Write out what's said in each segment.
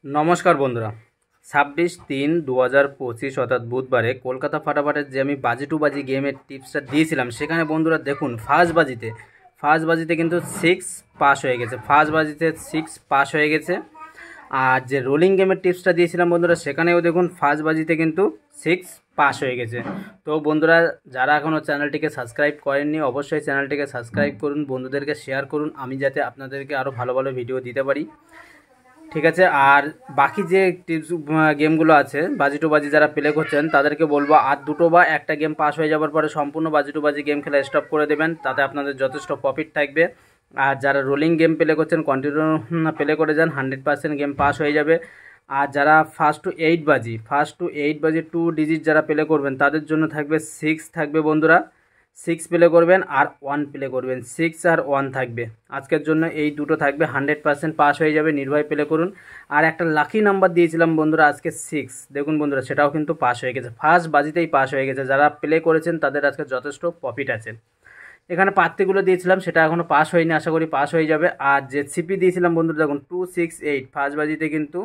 নমস্কার বন্ধুরা, 26/3/2025 অর্থাৎ বুধবারে কলকাতা ফাটাফাটের যে আমি বাজি টু বাজি গেমের টিপসটা দিয়েছিলাম, সেখানে বন্ধুরা দেখুন ফার্স্ট বাজিতে কিন্তু 6 পাস হয়ে গেছে। ফার্স্ট বাজিতে 6 পাস হয়ে গেছে। আর যে রোলিং গেমের টিপসটা দিয়েছিলাম বন্ধুরা, সেখানেও দেখুন ফার্স্ট বাজিতে কিন্তু 6 পাস হয়ে গেছে। তো বন্ধুরা, যারা এখনও চ্যানেলটিকে সাবস্ক্রাইব করেননি, অবশ্যই চ্যানেলটিকে সাবস্ক্রাইব করুন, বন্ধুদেরকে শেয়ার করুন, আমি যাতে আপনাদেরকে আরও ভালো ভালো ভিডিও দিতে পারি। ঠিক আছে। আর বাকি যে টিপস গেমগুলো আছে বাজি টু বাজি যারা প্লে করছেন, তাদেরকে বলবো আর দুটো বা একটা গেম পাস হয়ে যাওয়ার পরে সম্পূর্ণ বাজি টু বাজি গেম খেলা স্টপ করে দেবেন, তাতে আপনাদের যথেষ্ট প্রফিট থাকবে। আর যারা রোলিং গেম প্লে করছেন, কন্টিনিউ প্লে করে যান, 100% গেম পাস হয়ে যাবে। আর যারা ফার্স্ট টু এইট বাজি 2 ডিজিট যারা প্লে করবেন, তাদের জন্য থাকবে 6 থাকবে বন্ধুরা। 6 প্লে করবেন আর 1 প্লে করবেন, 6 আর 1 থাকবে। আজকের জন্য এই দুটো থাকবে, 100% পাস হয়ে যাবে, নির্ভয় প্লে করুন। আর একটা লাকি নাম্বার দিয়েছিলাম বন্ধুরা আজকে 6, দেখুন বন্ধুরা সেটাও কিন্তু পাস হয়ে গেছে, ফার্স্ট বাজিতেই পাস হয়ে গেছে। যারা প্লে করেছেন তাদের আজকে যথেষ্ট প্রফিট আছে। এখানে প্রার্থীগুলো দিয়েছিলাম, সেটা এখনও পাস হয়নি, আশা করি পাস হয়ে যাবে। আর যে সিপি দিয়েছিলাম বন্ধুরা, দেখুন 268 ফার্স্ট বাজিতে কিন্তু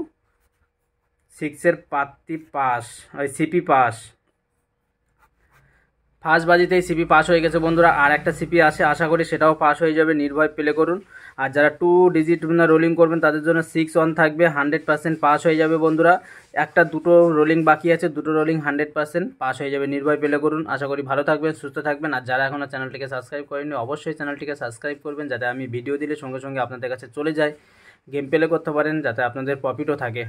6-এর প্রার্থী পাস, ওই সিপি পাস, ফার্স্ট বাজিতেই সিপি পাস হয়ে গেছে বন্ধুরা। আর একটা সিপি আসে, আশা করি সেটাও পাস হয়ে যাবে, নির্ভয় প্লে করুন। আর যারা 2 ডিজিট রোলিং করবেন, তাদের জন্য 6-1 থাকবে, 100% পাস হয়ে যাবে বন্ধুরা। দুটো রোলিং বাকি আছে, দুটো রোলিং 100% পাস হয়ে যাবে, নির্ভয় প্লে করুন। আশা করি ভালো থাকবেন, সুস্থ থাকবেন। আর যারা এখনও চ্যানেলটিকে সাবস্ক্রাইব করেননি, অবশ্যই চ্যানেলটিকে সাবস্ক্রাইব করবেন, যাতে আমি ভিডিও দিলে সঙ্গে সঙ্গে আপনাদের কাছে চলে যায়, গেম প্লে করতে পারেন, যাতে আপনাদের প্রফিটও থাকে।